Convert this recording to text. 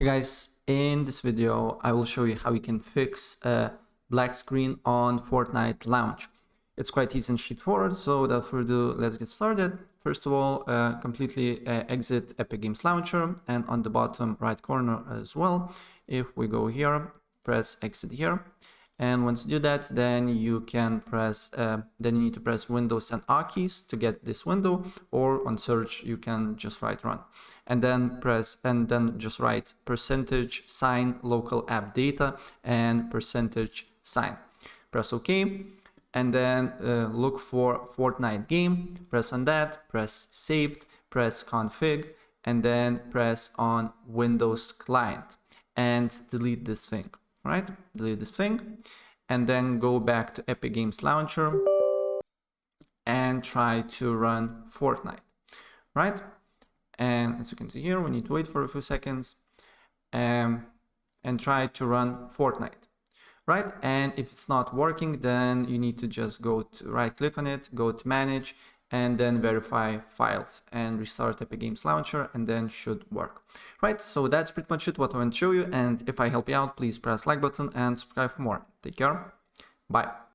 Hey guys, in this video I will show you how you can fix a black screen on Fortnite Launch. It's quite easy and straightforward, so without further ado, let's get started. First of all, completely exit Epic Games Launcher, and on the bottom right corner as well, if we go here, press exit here. And once you do that, then you can press, then you need to press Windows and R keys to get this window, or on search, you can just write run. And then just write %sign local app data and %sign. Press OK. And then look for Fortnite game, press on that, press saved, press config, and then press on Windows client and delete this thing. Right, delete this thing, and then go back to Epic Games Launcher and try to run Fortnite, right? And as you can see here, we need to wait for a few seconds and try to run Fortnite, right? And if it's not working, then you need to just go to right click on it, go to manage, and then verify files and restart Epic Games Launcher, and then should work. Right, so that's pretty much it what I want to show you, and if I help you out, please press like button and subscribe for more. Take care, bye.